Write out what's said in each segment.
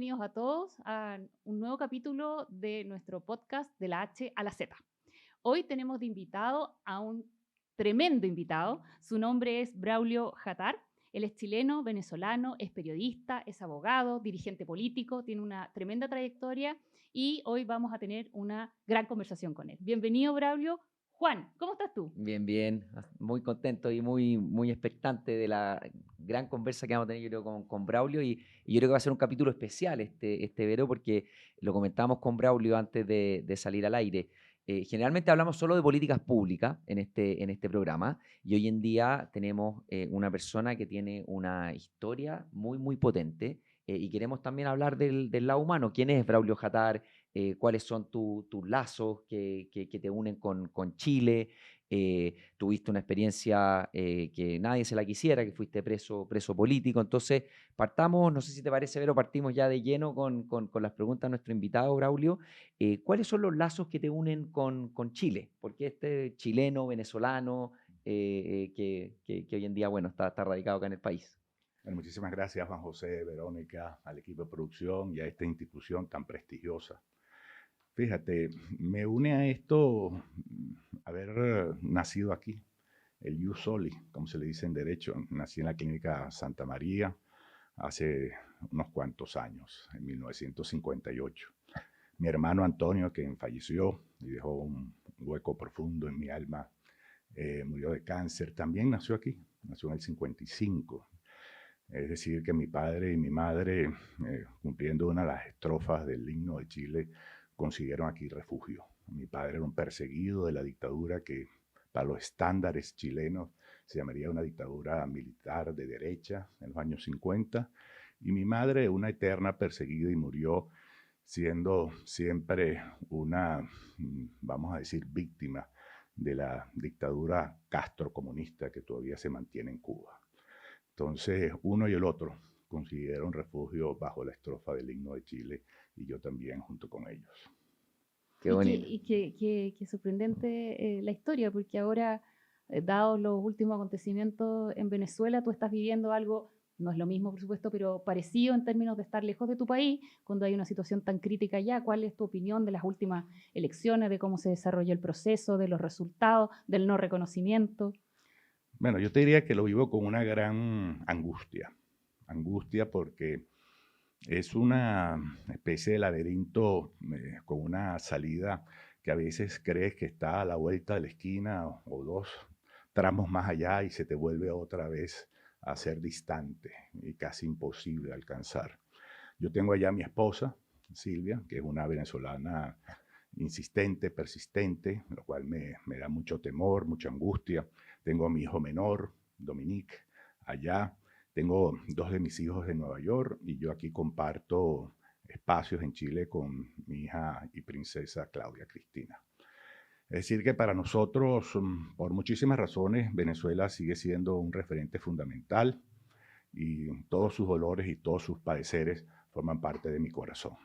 bienvenidos a todos a un nuevo capítulo de nuestro podcast de la H a la Z. Hoy tenemos de invitado a un tremendo invitado. Su nombre es Braulio Jatar. Él es chileno, venezolano, es periodista, es abogado, dirigente político, tiene una tremenda trayectoria y hoy vamos a tener una gran conversación con él. Bienvenido, Braulio. Juan, ¿cómo estás tú? Bien, bien, muy contento y muy expectante de la gran conversa que vamos a tener yo creo con Braulio y yo creo que va a ser un capítulo especial este verano porque lo comentamos con Braulio antes de salir al aire. Generalmente hablamos solo de políticas públicas en este programa y hoy en día tenemos una persona que tiene una historia muy potente y queremos también hablar del lado humano. ¿Quién es Braulio Jatar? ¿Cuáles son tus lazos que te unen con Chile? Tuviste una experiencia que nadie se la quisiera, que fuiste preso político. Entonces, partamos, no sé si te parece, Vero, partimos ya de lleno con las preguntas de nuestro invitado, Braulio. ¿Cuáles son los lazos que te unen con Chile? Porque este chileno, venezolano, que hoy en día, bueno, está radicado acá en el país. Bueno, muchísimas gracias, Juan José, Verónica, al equipo de producción y a esta institución tan prestigiosa. Fíjate, me une a esto haber nacido aquí, el ius soli, como se le dice en derecho. Nací en la Clínica Santa María hace unos cuantos años, en 1958. Mi hermano Antonio, quien falleció y dejó un hueco profundo en mi alma, murió de cáncer, también nació aquí, nació en el 55. Es decir, que mi padre y mi madre, cumpliendo una de las estrofas del himno de Chile, consiguieron aquí refugio. Mi padre era un perseguido de la dictadura que, para los estándares chilenos, se llamaría una dictadura militar de derecha en los años 50. Y mi madre, una eterna perseguida, y murió siendo siempre una, vamos a decir, víctima de la dictadura castrocomunista que todavía se mantiene en Cuba. Entonces, uno y el otro consiguieron refugio bajo la estrofa del himno de Chile y yo también junto con ellos. Qué bonito. Qué sorprendente la historia, porque ahora, dados los últimos acontecimientos en Venezuela, tú estás viviendo algo, no es lo mismo, por supuesto, pero parecido en términos de estar lejos de tu país, cuando hay una situación tan crítica allá. ¿Cuál es tu opinión de las últimas elecciones, de cómo se desarrolló el proceso, de los resultados, del no reconocimiento? Bueno, yo te diría que lo vivo con una gran angustia. Angustia porque es una especie de laberinto con una salida que a veces crees que está a la vuelta de la esquina o dos tramos más allá y se te vuelve otra vez a ser distante y casi imposible alcanzar. Yo tengo allá a mi esposa, Silvia, que es una venezolana insistente, persistente, lo cual me da mucho temor, mucha angustia. Tengo a mi hijo menor, Dominique, allá. Tengo dos de mis hijos en Nueva York y yo aquí comparto espacios en Chile con mi hija y princesa Claudia Cristina. Es decir, que para nosotros, por muchísimas razones, Venezuela sigue siendo un referente fundamental y todos sus dolores y todos sus padeceres forman parte de mi corazón.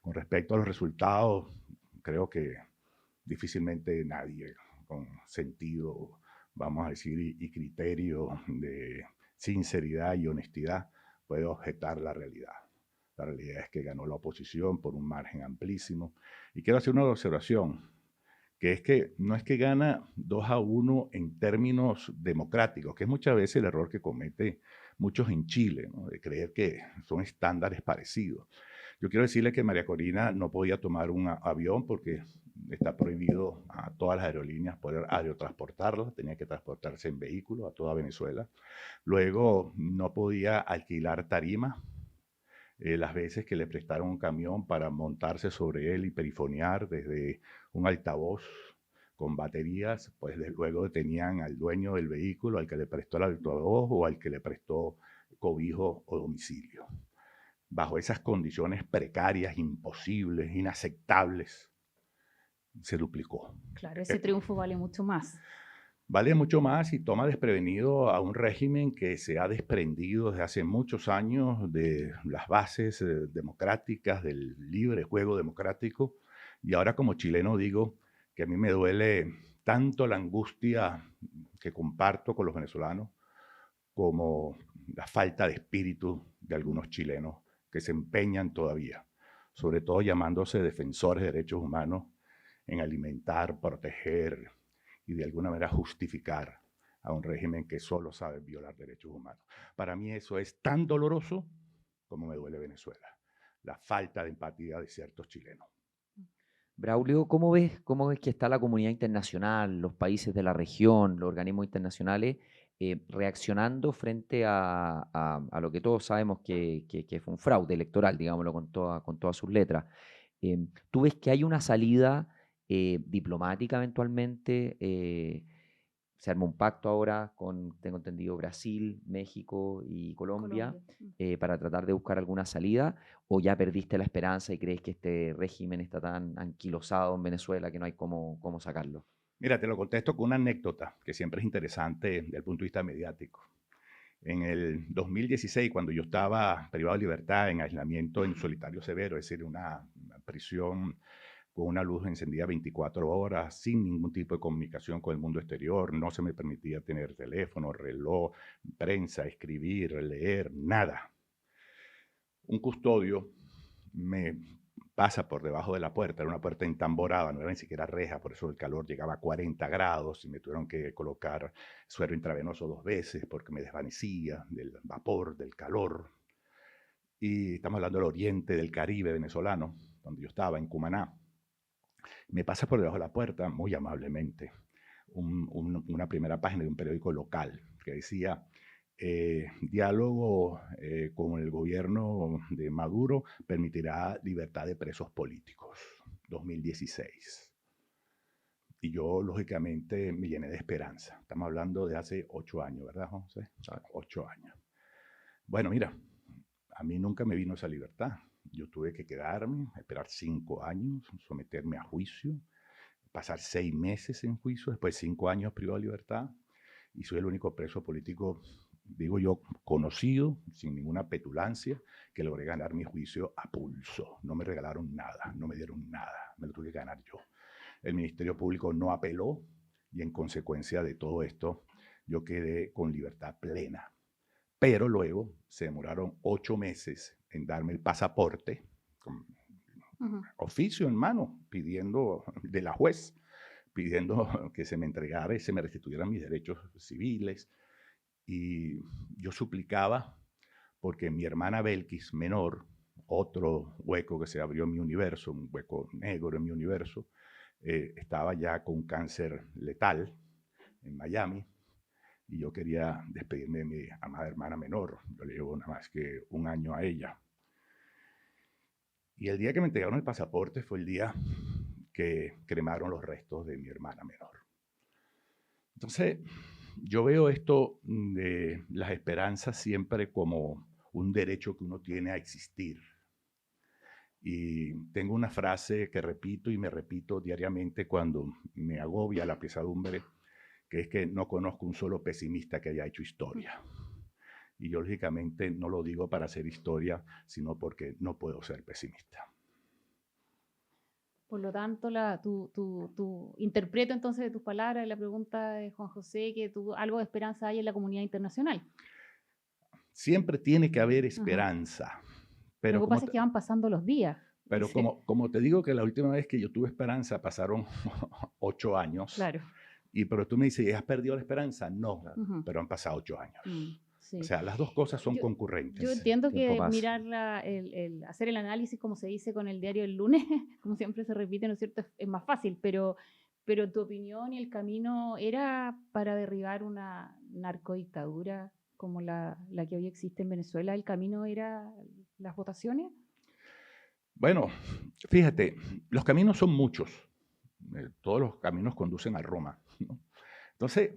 Con respecto a los resultados, creo que difícilmente nadie con sentido, vamos a decir, y criterio de sinceridad y honestidad puede objetar la realidad. La realidad es que ganó la oposición por un margen amplísimo. Y quiero hacer una observación, que es que no es que gana 2-1 en términos democráticos, que es muchas veces el error que comete muchos en Chile, ¿no? De creer que son estándares parecidos. Yo quiero decirle que María Corina no podía tomar un avión porque está prohibido a todas las aerolíneas poder aerotransportarla, tenía que transportarse en vehículo a toda Venezuela. Luego no podía alquilar tarima. Las veces que le prestaron un camión para montarse sobre él y perifonear desde un altavoz con baterías, pues luego detenían al dueño del vehículo, al que le prestó el altavoz o al que le prestó cobijo o domicilio. Bajo esas condiciones precarias, imposibles, inaceptables, se duplicó. Claro, ese triunfo vale mucho más. Vale mucho más y toma desprevenido a un régimen que se ha desprendido desde hace muchos años de las bases democráticas, del libre juego democrático. Y ahora como chileno digo que a mí me duele tanto la angustia que comparto con los venezolanos como la falta de espíritu de algunos chilenos que se empeñan todavía, sobre todo llamándose defensores de derechos humanos, en alimentar, proteger y de alguna manera justificar a un régimen que solo sabe violar derechos humanos. Para mí eso es tan doloroso como me duele Venezuela, la falta de empatía de ciertos chilenos. Braulio, cómo ves que está la comunidad internacional, los países de la región, los organismos internacionales reaccionando frente a lo que todos sabemos que fue un fraude electoral, digámoslo con todas sus letras? ¿Tú ves que hay una salida diplomática eventualmente? Se arma un pacto ahora con, tengo entendido, Brasil, México y Colombia para tratar de buscar alguna salida, ¿o ya perdiste la esperanza y crees que este régimen está tan anquilosado en Venezuela que no hay cómo sacarlo? Mira, te lo contesto con una anécdota que siempre es interesante desde el punto de vista mediático. En el 2016, cuando yo estaba privado de libertad en aislamiento en solitario severo, es decir, una prisión con una luz encendida 24 horas, sin ningún tipo de comunicación con el mundo exterior, no se me permitía tener teléfono, reloj, prensa, escribir, leer, nada. Un custodio me pasa por debajo de la puerta, era una puerta entamborada, no era ni siquiera reja, por eso el calor llegaba a 40 grados y me tuvieron que colocar suero intravenoso 2 veces porque me desvanecía del vapor, del calor. Y estamos hablando del oriente del Caribe venezolano, donde yo estaba, en Cumaná. Me pasa por debajo de la puerta, muy amablemente, una primera página de un periódico local que decía, diálogo con el gobierno de Maduro permitirá libertad de presos políticos, 2016. Y yo, lógicamente, me llené de esperanza. Estamos hablando de hace 8 años, ¿verdad, José? 8 años. Bueno, mira, a mí nunca me vino esa libertad. Yo tuve que quedarme, esperar 5 años, someterme a juicio, pasar 6 meses en juicio, después 5 años privado de libertad, y soy el único preso político, digo yo, conocido, sin ninguna petulancia, que logré ganar mi juicio a pulso. No me regalaron nada, no me dieron nada, me lo tuve que ganar yo. El Ministerio Público no apeló y en consecuencia de todo esto yo quedé con libertad plena. Pero luego se demoraron 8 meses en darme el pasaporte, con oficio en mano, pidiendo de la juez, pidiendo que se me entregara y se me restituyeran mis derechos civiles. Y yo suplicaba porque mi hermana Belkis, menor, otro hueco que se abrió en mi universo, un hueco negro en mi universo, estaba ya con cáncer letal en Miami. Y yo quería despedirme de mi amada hermana menor. Yo le llevo nada más que 1 año a ella. Y el día que me entregaron el pasaporte fue el día que cremaron los restos de mi hermana menor. Entonces, yo veo esto de las esperanzas siempre como un derecho que uno tiene a existir. Y tengo una frase que repito y me repito diariamente cuando me agobia la pesadumbre, que es que no conozco un solo pesimista que haya hecho historia. Y yo, lógicamente, no lo digo para hacer historia, sino porque no puedo ser pesimista. Por lo tanto, interpreto entonces de tus palabras la pregunta de Juan José, que algo de esperanza hay en la comunidad internacional. Siempre tiene que haber esperanza. Pero lo que pasa es que van pasando los días. Pero sí, como te digo que la última vez que yo tuve esperanza pasaron 8 años. Claro. Pero tú me dices, ¿has perdido la esperanza? No, pero han pasado 8 años. Sí. O sea, las dos cosas son concurrentes. Yo entiendo que mirar hacer el análisis, como se dice con el diario El Lunes, como siempre se repite, ¿no es cierto?, es más fácil, pero tu opinión y el camino era para derribar una narcodictadura como la que hoy existe en Venezuela. ¿El camino era las votaciones? Bueno, fíjate, los caminos son muchos. Todos los caminos conducen a Roma, ¿no? Entonces,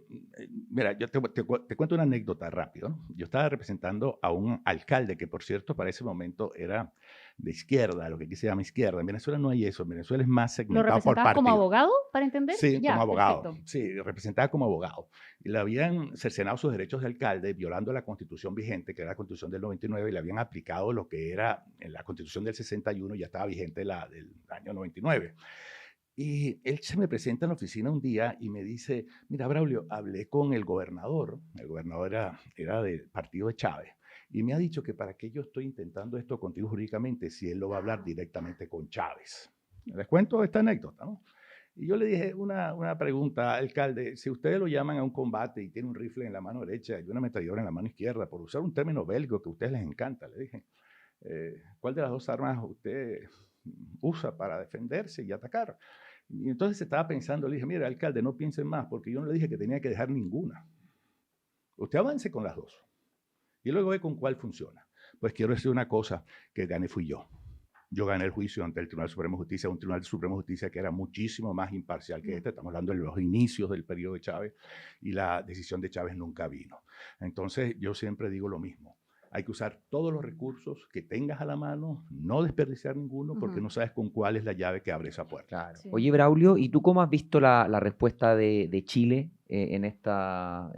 mira, yo te cuento una anécdota rápido, ¿no? Yo estaba representando a un alcalde que, por cierto, para ese momento era de izquierda, lo que aquí se llama izquierda. En Venezuela no hay eso, en Venezuela es más segmentado por partido. ¿Lo representaba como abogado, para entender? Sí, ya, como abogado. Perfecto. Sí, representaba como abogado. Y le habían cercenado sus derechos de alcalde violando la constitución vigente, que era la constitución del 99, y le habían aplicado lo que era en la constitución del 61, ya estaba vigente la del año 99. Y él se me presenta en la oficina un día y me dice, mira, Braulio, hablé con el gobernador era del partido de Chávez, Y me ha dicho que para qué yo estoy intentando esto contigo jurídicamente si él lo va a hablar directamente con Chávez. Les cuento esta anécdota, ¿no? Y yo le dije una pregunta, alcalde, si ustedes lo llaman a un combate y tiene un rifle en la mano derecha y una ametralladora en la mano izquierda, por usar un término bélico que a ustedes les encanta, le dije, ¿cuál de las dos armas usted usa para defenderse y atacar? Y entonces estaba pensando, le dije, mira, alcalde, no piensen más, porque yo no le dije que tenía que dejar ninguna. Usted avance con las dos y luego ve con cuál funciona. Pues quiero decir una cosa, que gané fui yo. Yo gané el juicio ante el Tribunal Supremo de Justicia, un Tribunal Supremo de Justicia que era muchísimo más imparcial que este. Estamos hablando de los inicios del periodo de Chávez y la decisión de Chávez nunca vino. Entonces, yo siempre digo lo mismo. Hay que usar todos los recursos que tengas a la mano, no desperdiciar ninguno, porque no sabes con cuál es la llave que abre esa puerta. Claro. Sí. Oye, Braulio, ¿y tú cómo has visto la respuesta de Chile en esta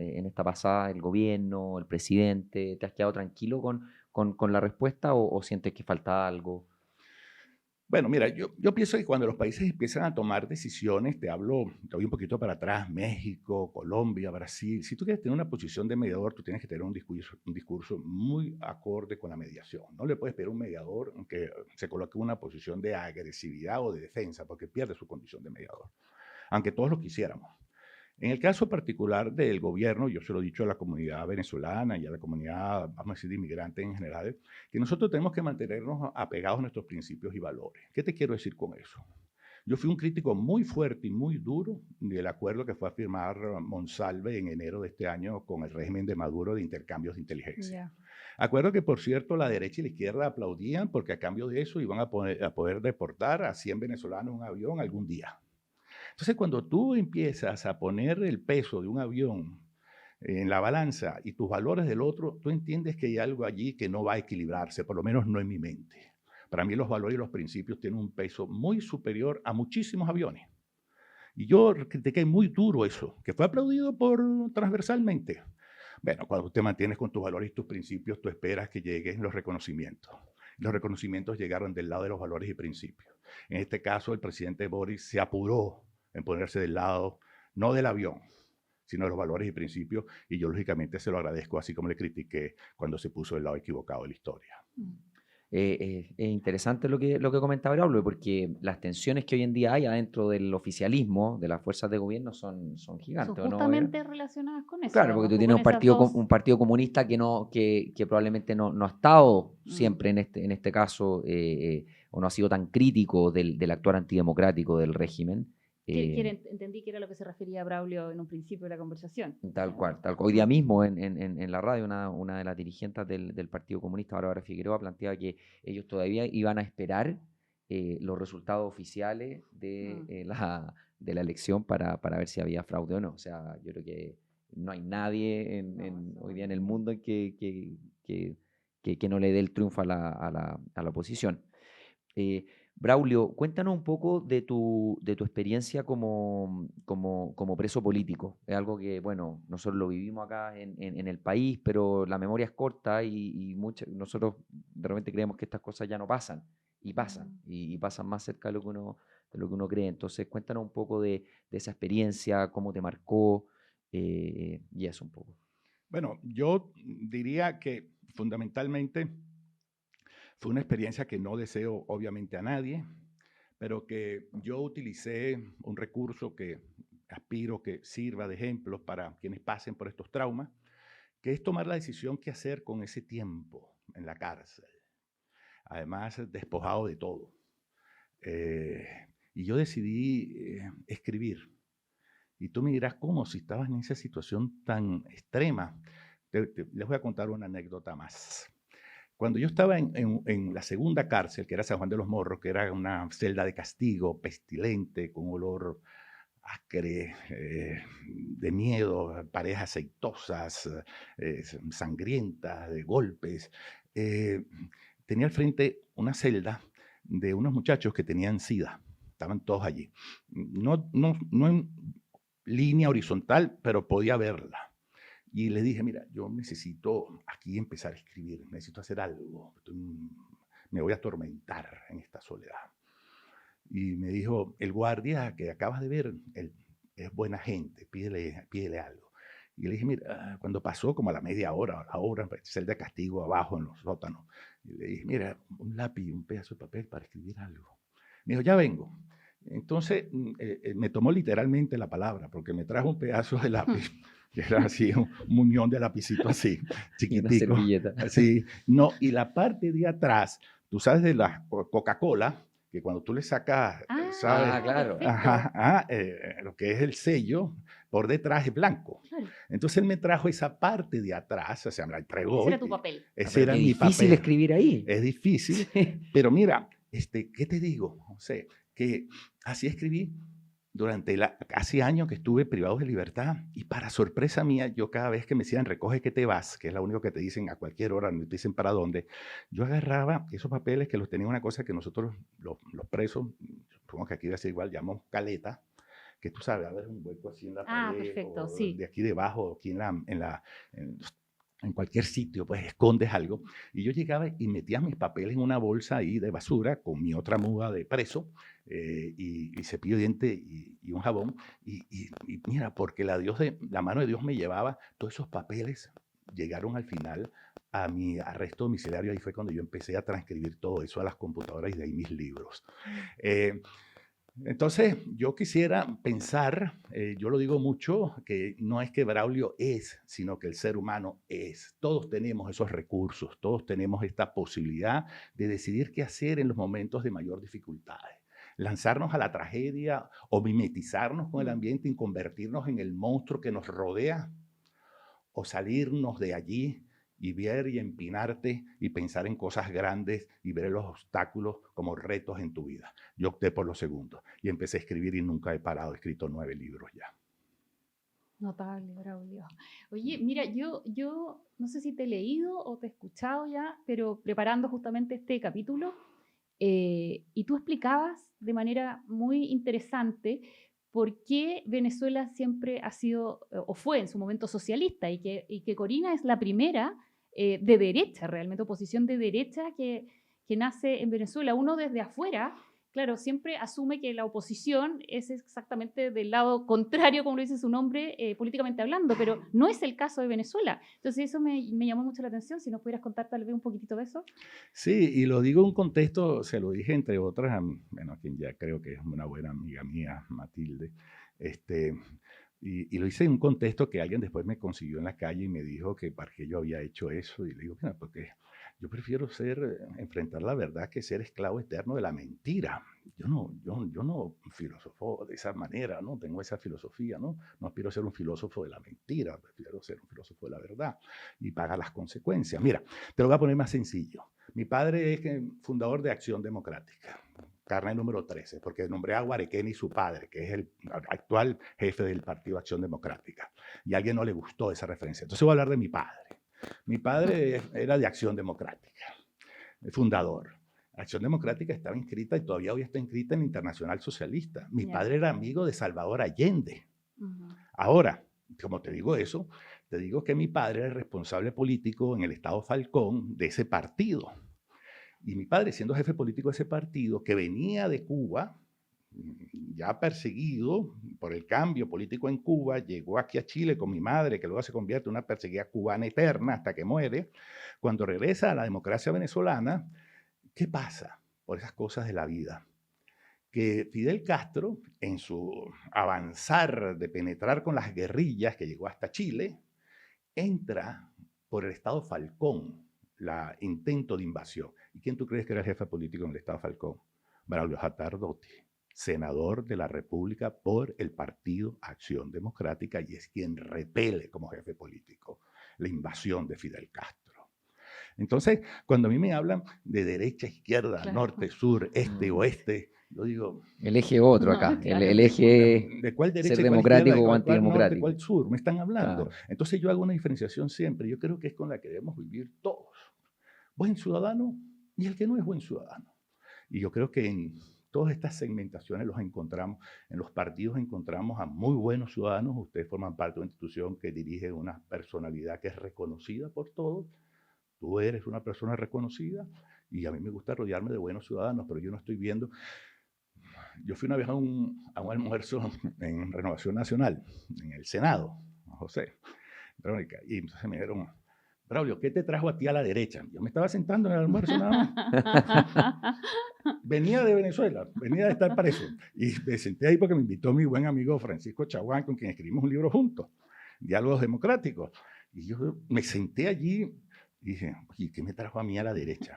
pasada, el gobierno, el presidente? ¿Te has quedado tranquilo con la respuesta o sientes que falta algo? Bueno, mira, yo pienso que cuando los países empiezan a tomar decisiones, te voy un poquito para atrás, México, Colombia, Brasil, si tú quieres tener una posición de mediador, tú tienes que tener un discurso muy acorde con la mediación. No le puedes pedir a un mediador que se coloque en una posición de agresividad o de defensa, porque pierde su condición de mediador, aunque todos lo quisiéramos. En el caso particular del gobierno, yo se lo he dicho a la comunidad venezolana y a la comunidad, vamos a decir, de inmigrantes en general, que nosotros tenemos que mantenernos apegados a nuestros principios y valores. ¿Qué te quiero decir con eso? Yo fui un crítico muy fuerte y muy duro del acuerdo que fue a firmar Monsalve en enero de este año con el régimen de Maduro de intercambios de inteligencia. Acuerdo que, por cierto, la derecha y la izquierda aplaudían porque a cambio de eso iban a poder deportar a 100 venezolanos en un avión algún día. Entonces, cuando tú empiezas a poner el peso de un avión en la balanza y tus valores del otro, tú entiendes que hay algo allí que no va a equilibrarse, por lo menos no en mi mente. Para mí los valores y los principios tienen un peso muy superior a muchísimos aviones. Y yo critiqué muy duro eso, que fue aplaudido transversalmente. Bueno, cuando te mantienes con tus valores y tus principios, tú esperas que lleguen los reconocimientos. Los reconocimientos llegaron del lado de los valores y principios. En este caso, el presidente Boris se apuró en ponerse del lado, no del avión, sino de los valores y principios, y yo lógicamente se lo agradezco, así como le critiqué cuando se puso del lado equivocado de la historia. Es interesante lo que comentaba Braulio, porque las tensiones que hoy en día hay adentro del oficialismo, de las fuerzas de gobierno, son gigantes. Son justamente relacionadas con eso. Claro, porque tú tienes un partido comunista que probablemente no ha estado siempre en este caso, o no ha sido tan crítico del actuar antidemocrático del régimen. Entendí que era lo que se refería a Braulio en un principio de la conversación. Tal cual. Hoy día mismo en la radio una de las dirigentes del Partido Comunista, Bárbara Figueroa, planteaba que ellos todavía iban a esperar los resultados oficiales de la elección para ver si había fraude o no. O sea, yo creo que no hay nadie hoy día en el mundo que no le dé el triunfo a la oposición. Braulio, cuéntanos un poco de tu experiencia como preso político. Es algo que, bueno, nosotros lo vivimos acá en el país, pero la memoria es corta y nosotros de repente creemos que estas cosas ya no pasan, y pasan, y pasan más cerca de lo que uno cree. Entonces, cuéntanos un poco de esa experiencia, cómo te marcó, y eso un poco. Bueno, yo diría que fundamentalmente fue una experiencia que no deseo obviamente a nadie, pero que yo utilicé un recurso que aspiro que sirva de ejemplo para quienes pasen por estos traumas, que es tomar la decisión qué hacer con ese tiempo en la cárcel. Además, despojado de todo. Y yo decidí escribir. Y tú me dirás, ¿cómo? Si estabas en esa situación tan extrema. Les voy a contar una anécdota más. Cuando yo estaba en la segunda cárcel, que era San Juan de los Morros, que era una celda de castigo pestilente, con olor acre, de miedo, paredes aceitosas, sangrientas, de golpes, tenía al frente una celda de unos muchachos que tenían SIDA. Estaban todos allí. No en línea horizontal, pero podía verla. Y le dije, mira, yo necesito aquí empezar a escribir, necesito hacer algo, me voy a atormentar en esta soledad. Y me dijo, el guardia que acabas de ver, él es buena gente, pídele algo. Y le dije, mira, cuando pasó como a la media hora, a la hora, celda de castigo abajo en los sótanos, y le dije, mira, un lápiz y un pedazo de papel para escribir algo. Me dijo, ya vengo. Entonces me tomó literalmente la palabra, porque me trajo un pedazo de lápiz, que era así, un muñón de lapicito así, Y una chiquitico. servilleta. Así, no, y la parte de atrás, tú sabes de la Coca-Cola, que cuando tú le sacas, ¿sabes? Ah, claro. Perfecto. Ajá, lo que es el sello, por detrás es blanco. Claro. Entonces él me trajo esa parte de atrás, o sea, me la entregó. Ese era tu papel. Ese era Qué mi difícil papel. escribir ahí. Es difícil, Sí. pero mira, ¿qué te digo? O sea, que así escribí durante casi años que estuve privado de libertad, y para sorpresa mía, yo cada vez que me decían recoge que te vas, que es lo único que te dicen a cualquier hora, no te dicen para dónde, yo agarraba esos papeles que los tenía una cosa que nosotros los presos, supongo que aquí va a ser igual, llamamos caleta, que tú sabes, a ver, un hueco así en la pared, Perfecto, o sí. de aquí debajo, o aquí en cualquier sitio, pues escondes algo. Y yo llegaba y metía mis papeles en una bolsa ahí de basura con mi otra muda de preso, y cepillo de diente y un jabón. Y mira, porque la mano de Dios me llevaba todos esos papeles, llegaron al final a mi arresto domiciliario. Ahí fue cuando yo empecé a transcribir todo eso a las computadoras y de ahí mis libros. Entonces, yo quisiera pensar, yo lo digo mucho, que no es que Braulio es, sino que el ser humano es. Todos tenemos esos recursos, todos tenemos esta posibilidad de decidir qué hacer en los momentos de mayor dificultad. Lanzarnos a la tragedia o mimetizarnos con el ambiente y convertirnos en el monstruo que nos rodea, o salirnos de allí y ver y empinarte y pensar en cosas grandes y ver los obstáculos como retos en tu vida. Yo opté por lo segundo y empecé a escribir y nunca he parado. He escrito 9 libros ya. Notable, Braulio. Oye, mira, yo no sé si te he leído o te he escuchado ya, pero preparando justamente este capítulo, y tú explicabas de manera muy interesante por qué Venezuela siempre ha sido o fue en su momento socialista, y que Corina es la primera de derecha, realmente oposición de derecha que nace en Venezuela. Uno desde afuera, claro, siempre asume que la oposición es exactamente del lado contrario, como lo dice su nombre, políticamente hablando, pero no es el caso de Venezuela. Entonces eso me llamó mucho la atención. Si nos pudieras contar tal vez un poquitito de eso. Sí, y lo digo en un contexto, se lo dije entre otras, a quien ya creo que es una buena amiga mía, Matilde, y lo hice en un contexto que alguien después me consiguió en la calle y me dijo que para qué yo había hecho eso, y le digo, mira, porque yo prefiero enfrentar la verdad que ser esclavo eterno de la mentira. Yo no filosofo de esa manera, no tengo esa filosofía, no aspiro a ser un filósofo de la mentira, prefiero ser un filósofo de la verdad y pagar las consecuencias. Mira, te lo voy a poner más sencillo. Mi padre es fundador de Acción Democrática, carnet número 13, porque nombré a Guarequeni, su padre, que es el actual jefe del Partido Acción Democrática, y a alguien no le gustó esa referencia. Entonces voy a hablar de mi padre. Mi padre era de Acción Democrática, el fundador. Acción Democrática estaba inscrita y todavía hoy está inscrita en la Internacional Socialista. Mi padre era amigo de Salvador Allende. Ahora, como te digo eso, te digo que mi padre era el responsable político en el estado Falcón de ese partido. Y mi padre, siendo jefe político de ese partido, que venía de Cuba, ya perseguido por el cambio político en Cuba, llegó aquí a Chile con mi madre, que luego se convierte en una perseguida cubana eterna hasta que muere. Cuando regresa a la democracia venezolana, ¿qué pasa? Por esas cosas de la vida. Que Fidel Castro, en su avanzar de penetrar con las guerrillas que llegó hasta Chile, entra por el estado Falcón, intento de invasión. ¿Y quién tú crees que era el jefe político en el estado Falcón? Braulio Hattar Doty, senador de la República por el Partido Acción Democrática, y es quien repele como jefe político la invasión de Fidel Castro. Entonces, cuando a mí me hablan de derecha, izquierda, claro, norte, sur, este, oeste, yo digo... El eje otro acá, No, claro. el eje ¿De cuál derecha, ser cuál democrático izquierda, o cuál antidemocrático? norte, cuál sur? Me están hablando. Claro. Entonces yo hago una diferenciación siempre. Yo creo que es con la que debemos vivir todos. Buen ciudadano y el que no es buen ciudadano. Y yo creo que en todas estas segmentaciones los encontramos, en los partidos encontramos a muy buenos ciudadanos. Ustedes forman parte de una institución que dirige una personalidad que es reconocida por todos. Tú eres una persona reconocida y a mí me gusta rodearme de buenos ciudadanos, pero yo no estoy viendo... Yo fui una vez a un almuerzo en Renovación Nacional, en el Senado, José, Verónica. Y entonces me dijeron, Braulio, ¿qué te trajo a ti a la derecha? Yo me estaba sentando en el almuerzo nada más. Venía de Venezuela, venía de estar preso. Y me senté ahí porque me invitó mi buen amigo Francisco Chaguán, con quien escribimos un libro juntos, Diálogos Democráticos. Y yo me senté allí y dije, oye, ¿qué me trajo a mí a la derecha?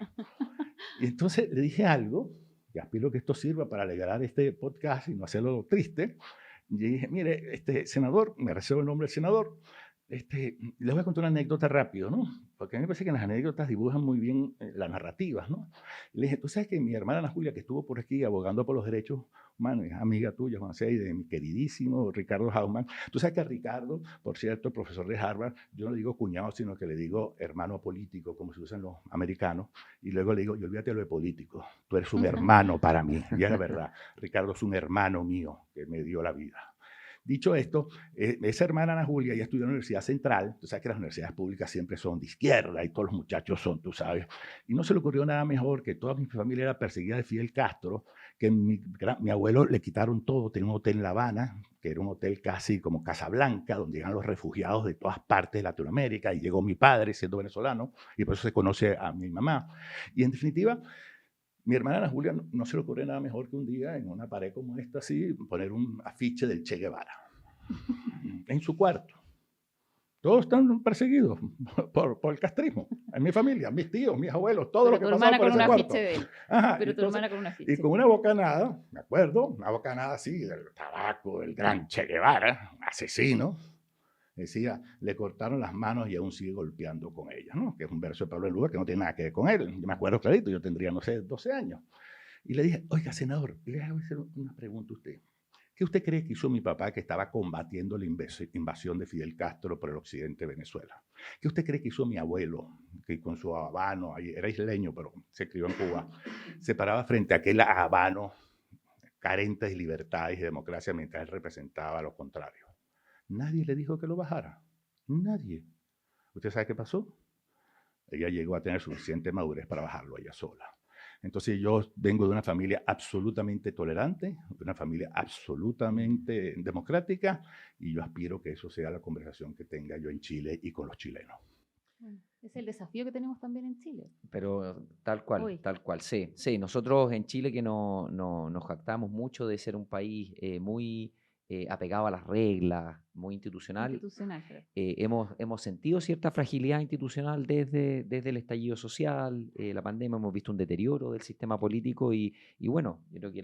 Y entonces le dije algo, y aspiro que esto sirva para alegrar este podcast y no hacerlo triste. Y dije, mire, senador, me reservo el nombre del senador, les voy a contar una anécdota rápido, ¿no? Porque a mí me parece que las anécdotas dibujan muy bien las narrativas, ¿no? Le dije, tú sabes que mi hermana Ana Julia, que estuvo por aquí abogando por los derechos humanos, es amiga tuya, Juan C., y de mi queridísimo Ricardo Hauman. Tú sabes que a Ricardo, por cierto, profesor de Harvard, yo no le digo cuñado, sino que le digo hermano político, como se usan los americanos, y luego le digo, y olvídate lo de político, tú eres un hermano para mí. Y es la verdad, Ricardo es un hermano mío que me dio la vida. Dicho esto, esa hermana Ana Julia ya estudió en la Universidad Central. Tú sabes que las universidades públicas siempre son de izquierda y todos los muchachos son, tú sabes. Y no se le ocurrió nada mejor que toda mi familia era perseguida de Fidel Castro, que mi abuelo le quitaron todo. Tenía un hotel en La Habana, que era un hotel casi como Casablanca, donde llegan los refugiados de todas partes de Latinoamérica. Y llegó mi padre, siendo venezolano, y por eso se conoce a mi mamá. Y en definitiva, mi hermana Ana Julia no se le ocurre nada mejor que un día en una pared como esta, así, poner un afiche del Che Guevara en su cuarto. Todos están perseguidos por el castrismo. En mi familia, mis tíos, mis abuelos, todo lo que pasaba por ese cuarto. De él. Ajá, pero entonces, tu hermana con un afiche. Y con una bocanada, me acuerdo, una bocanada así del tabaco, del gran Che Guevara, asesino. Decía, le cortaron las manos y aún sigue golpeando con ellas, ¿no? Que es un verso de Pablo Neruda que no tiene nada que ver con él. Yo me acuerdo clarito, yo tendría, no sé, 12 años. Y le dije, oiga, senador, le voy a hacer una pregunta a usted. ¿Qué usted cree que hizo mi papá que estaba combatiendo la invasión de Fidel Castro por el occidente de Venezuela? ¿Qué usted cree que hizo mi abuelo, que con su habano, era isleño, pero se crió en Cuba, se paraba frente a aquel habano carente de libertad y de democracia mientras él representaba lo contrario? Nadie le dijo que lo bajara. Nadie. ¿Usted sabe qué pasó? Ella llegó a tener suficiente madurez para bajarlo ella sola. Entonces yo vengo de una familia absolutamente tolerante, de una familia absolutamente democrática, y yo aspiro que eso sea la conversación que tenga yo en Chile y con los chilenos. Es el desafío que tenemos también en Chile. Pero tal cual, sí. Sí, nosotros en Chile que nos jactamos mucho de ser un país muy apegado a las reglas, muy institucional. Hemos sentido cierta fragilidad institucional desde el estallido social, la pandemia, hemos visto un deterioro del sistema político y bueno, yo creo que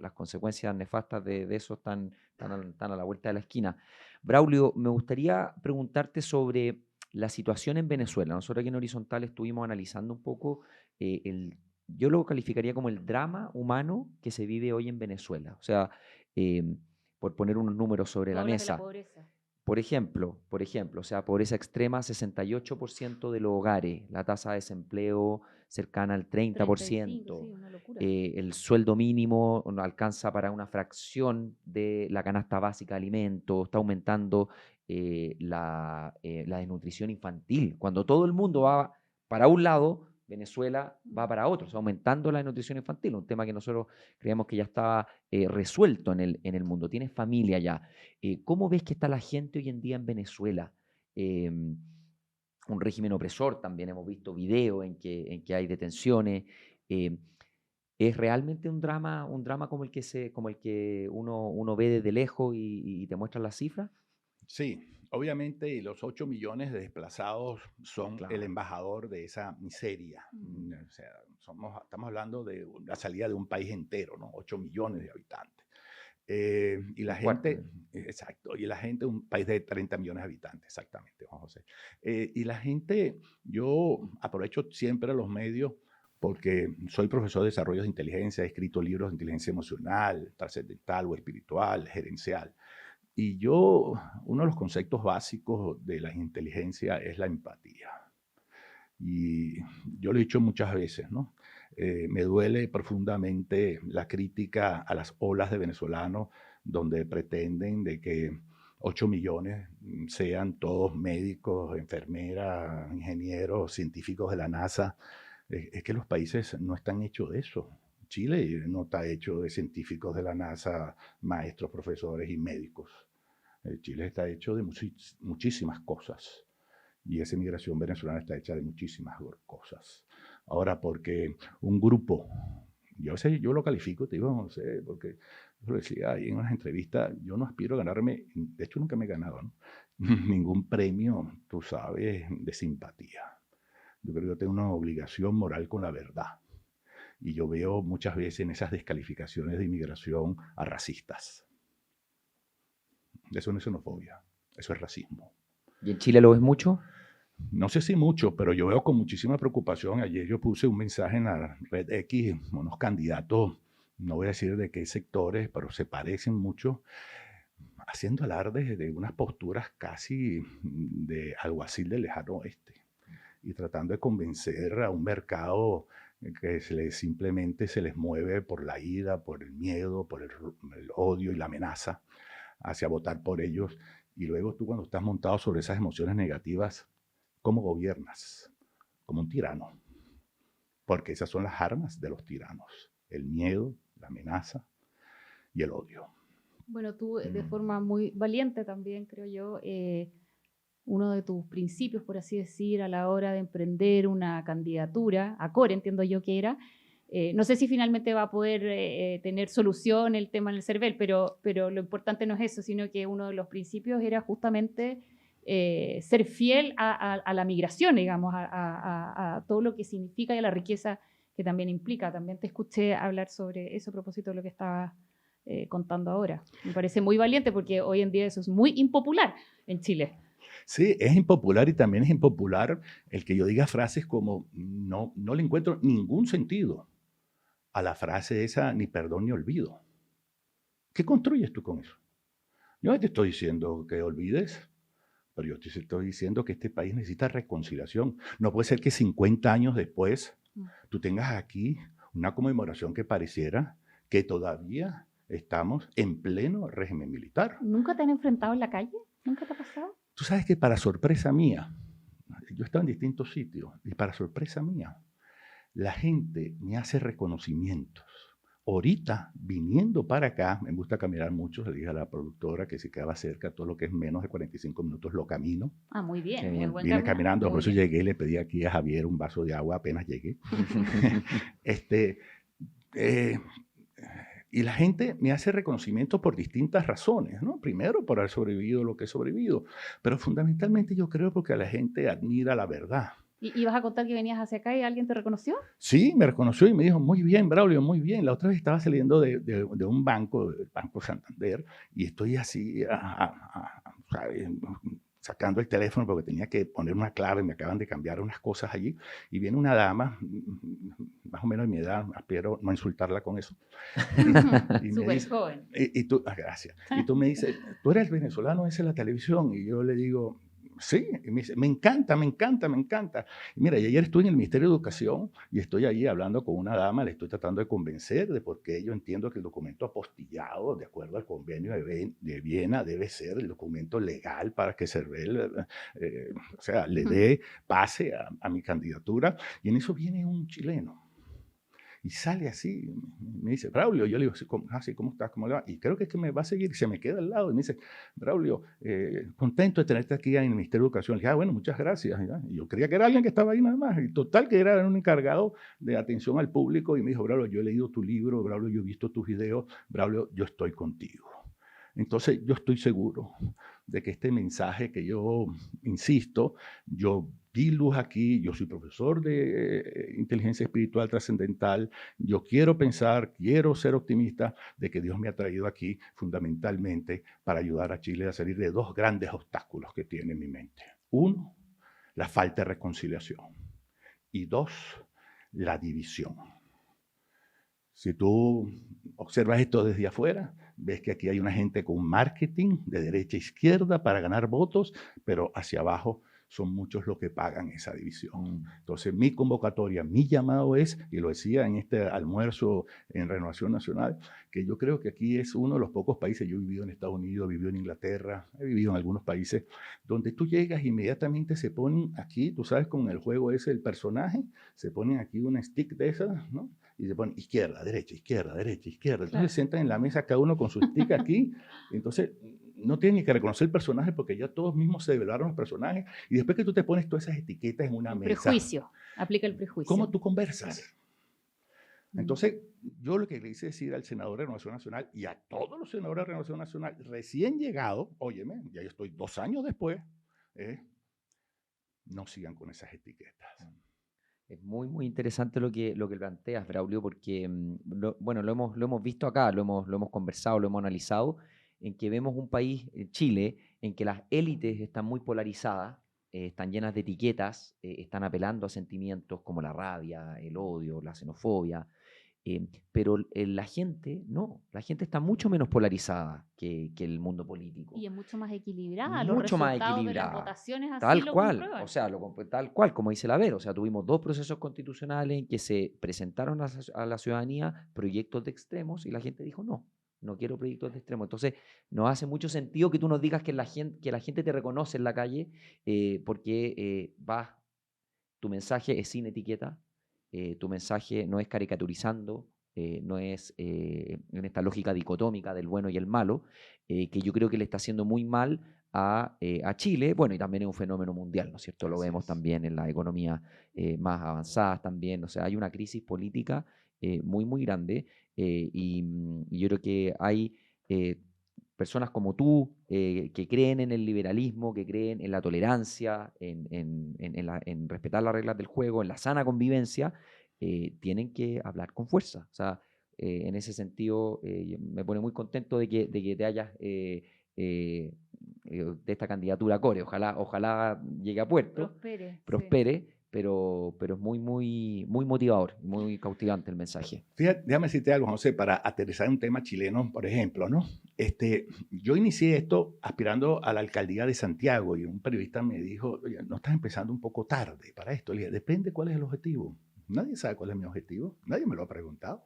las consecuencias nefastas de eso están a la vuelta de la esquina. Braulio, me gustaría preguntarte sobre la situación en Venezuela. Nosotros aquí en Horizontal estuvimos analizando un poco yo lo calificaría como el drama humano que se vive hoy en Venezuela. O sea, por poner unos números sobre la mesa. De la pobreza. Por ejemplo, o sea, pobreza extrema, 68% de los hogares, la tasa de desempleo cercana al 30%, 35, sí, una locura. El sueldo mínimo no alcanza para una fracción de la canasta básica de alimentos, está aumentando la desnutrición infantil. Cuando todo el mundo va para un lado, Venezuela va para otros, aumentando la desnutrición infantil, un tema que nosotros creíamos que ya estaba resuelto en el mundo. Tienes familia ya. ¿Cómo ves que está la gente hoy en día en Venezuela? Un régimen opresor, también hemos visto videos en que hay detenciones. ¿Es realmente un drama como el que uno ve desde lejos y te muestran las cifras? Sí, obviamente los 8 millones de desplazados son el embajador de esa miseria. O sea, estamos hablando de la salida de un país entero, ¿no? 8 millones de habitantes. Y la gente, exacto, y la gente, un país de 30 millones de habitantes, exactamente, Juan José. Y la gente, yo aprovecho siempre los medios porque soy profesor de desarrollo de inteligencia, he escrito libros de inteligencia emocional, trascendental o espiritual, gerencial. Y uno de los conceptos básicos de la inteligencia es la empatía. Y yo lo he dicho muchas veces, ¿no? Me duele profundamente la crítica a las olas de venezolanos donde pretenden de que 8 millones sean todos médicos, enfermeras, ingenieros, científicos de la NASA. Es que los países no están hechos de eso. Chile no está hecho de científicos de la NASA, maestros, profesores y médicos. Chile está hecho de muchísimas cosas y esa inmigración venezolana está hecha de muchísimas cosas. Ahora, porque un grupo, yo lo califico, te digo, no sé, porque yo lo decía ahí en unas entrevistas, yo no aspiro a ganarme, de hecho nunca me he ganado, ¿no? Ningún premio, tú sabes, de simpatía. Yo creo que yo tengo una obligación moral con la verdad. Y yo veo muchas veces en esas descalificaciones de inmigración a racistas. Eso no es xenofobia, eso es racismo. ¿Y en Chile lo ves mucho? No sé si mucho, pero yo veo con muchísima preocupación. Ayer yo puse un mensaje en la red X, unos candidatos, no voy a decir de qué sectores, pero se parecen mucho, haciendo alardes de unas posturas casi de alguacil del lejano oeste y tratando de convencer a un mercado que simplemente se les mueve por la ira, por el miedo, por el odio y la amenaza hacia votar por ellos. Y luego tú, cuando estás montado sobre esas emociones negativas, ¿cómo gobiernas? Como un tirano. Porque esas son las armas de los tiranos: el miedo, la amenaza y el odio. Bueno, tú de forma muy valiente también, creo yo, uno de tus principios, por así decir, a la hora de emprender una candidatura, a Core entiendo yo que era, no sé si finalmente va a poder tener solución el tema en el CERVEL, pero lo importante no es eso, sino que uno de los principios era justamente ser fiel a la migración, digamos, a todo lo que significa y a la riqueza que también implica. También te escuché hablar sobre eso a propósito de lo que estabas contando ahora. Me parece muy valiente porque hoy en día eso es muy impopular en Chile. Sí, es impopular, y también es impopular el que yo diga frases como no le encuentro ningún sentido a la frase esa, ni perdón ni olvido. ¿Qué construyes tú con eso? Yo no te estoy diciendo que olvides, pero yo te estoy diciendo que este país necesita reconciliación. No puede ser que 50 años después tú tengas aquí una conmemoración que pareciera que todavía estamos en pleno régimen militar. ¿Nunca te han enfrentado en la calle? ¿Nunca te ha pasado? Tú sabes que, para sorpresa mía, yo estaba en distintos sitios y para sorpresa mía, la gente me hace reconocimientos. Ahorita, viniendo para acá, me gusta caminar mucho, le dije a la productora que si quedaba cerca, todo lo que es menos de 45 minutos lo camino. Ah, muy bien. Qué bien. Muy buen Vine camino. caminando, Muy por eso bien. llegué, le pedí aquí a Javier un vaso de agua apenas llegué. Y la gente me hace reconocimiento por distintas razones, ¿no? Primero, por haber sobrevivido lo que he sobrevivido, pero fundamentalmente yo creo porque la gente admira la verdad. ¿Y vas a contar que venías hacia acá y alguien te reconoció? Sí, me reconoció y me dijo, muy bien, Braulio, muy bien. La otra vez estaba saliendo de un banco, el Banco Santander, y estoy así, ¿sabes?, sacando el teléfono porque tenía que poner una clave, me acaban de cambiar unas cosas allí, y viene una dama, más o menos de mi edad, espero no insultarla con eso. Y me Súper dice, joven. y tú, gracias. Y tú me dices, ¿tú eres el venezolano ese de la televisión? Y yo le digo, sí. Y me dice, me encanta, me encanta, me encanta. Y mira, y ayer estuve en el Ministerio de Educación y estoy allí hablando con una dama, le estoy tratando de convencer de por qué yo entiendo que el documento apostillado, de acuerdo al convenio de Viena, debe ser el documento legal para que CERVEL, o sea, le dé pase a mi candidatura. Y en eso viene un chileno. Y sale así, me dice, Braulio, yo le digo, ¿cómo estás? ¿Cómo le va? Y creo que es que me va a seguir, se me queda al lado y me dice, Braulio, contento de tenerte aquí en el Ministerio de Educación. Le dije, bueno, muchas gracias. Y yo creía que era alguien que estaba ahí nada más. Y total, que era un encargado de atención al público y me dijo, Braulio, yo he leído tu libro, Braulio, yo he visto tus videos, Braulio, yo estoy contigo. Entonces, yo estoy seguro de que este mensaje que yo insisto, yo di luz aquí, yo soy profesor de inteligencia espiritual trascendental, yo quiero pensar, quiero ser optimista de que Dios me ha traído aquí fundamentalmente para ayudar a Chile a salir de dos grandes obstáculos que tiene en mi mente. Uno, la falta de reconciliación. Y dos, la división. Si tú observas esto desde afuera, ves que aquí hay una gente con marketing de derecha a izquierda para ganar votos, pero hacia abajo son muchos los que pagan esa división. Entonces, mi convocatoria, mi llamado es, y lo decía en este almuerzo en Renovación Nacional, que yo creo que aquí es uno de los pocos países, yo he vivido en Estados Unidos, he vivido en Inglaterra, he vivido en algunos países, donde tú llegas, inmediatamente se ponen aquí, tú sabes, con el juego ese, el personaje, se ponen aquí una stick de esas, ¿no? Y se ponen izquierda, derecha, izquierda, derecha, izquierda. Entonces se sientan en la mesa cada uno con su stick aquí. Entonces no tienes ni que reconocer el personaje porque ya todos mismos se develaron los personajes y después que tú te pones todas esas etiquetas en una mesa. Prejuicio, aplica el prejuicio. ¿Cómo tú conversas? Claro. Entonces, yo lo que le hice decir al senador de Renovación Nacional y a todos los senadores de Renovación Nacional recién llegados, óyeme, ya yo estoy 2 años después, no sigan con esas etiquetas. Es muy, muy interesante lo que planteas, Braulio, porque bueno, lo hemos visto acá, lo hemos conversado, lo hemos analizado, en que vemos un país, Chile, en que las élites están muy polarizadas, están llenas de etiquetas, están apelando a sentimientos como la rabia, el odio, la xenofobia, pero la gente no, la gente está mucho menos polarizada que el mundo político. Y es mucho más equilibrada. Los Mucho más resultados de equilibrada. las votaciones así Tal lo cual, comprueban. o sea, tal cual, como dice la Vero, o sea, tuvimos 2 procesos constitucionales en que se presentaron a la ciudadanía proyectos de extremos y la gente dijo no quiero proyectos de extremos. Entonces, no hace mucho sentido que tú nos digas que la gente te reconoce en la calle porque tu mensaje es sin etiqueta, tu mensaje no es caricaturizando, no es en esta lógica dicotómica del bueno y el malo, que yo creo que le está haciendo muy mal a Chile, bueno, y también es un fenómeno mundial, ¿no es cierto? Lo Así vemos es. también en las economías más avanzadas también, o sea, hay una crisis política muy, muy grande y yo creo que hay personas como tú que creen en el liberalismo, que creen en la tolerancia, en respetar las reglas del juego, en la sana convivencia, tienen que hablar con fuerza. O sea, en ese sentido, me pone muy contento de que te hayas de esta candidatura a Core. Ojalá llegue a puerto, prospere, sí. pero es muy, muy, muy motivador, muy cautivante el mensaje. Fíjate, déjame decirte algo, José, para aterrizar un tema chileno, por ejemplo, ¿no? Yo inicié esto aspirando a la alcaldía de Santiago y un periodista me dijo, oye, ¿no estás empezando un poco tarde para esto? Le dije, depende cuál es el objetivo. Nadie sabe cuál es mi objetivo, nadie me lo ha preguntado.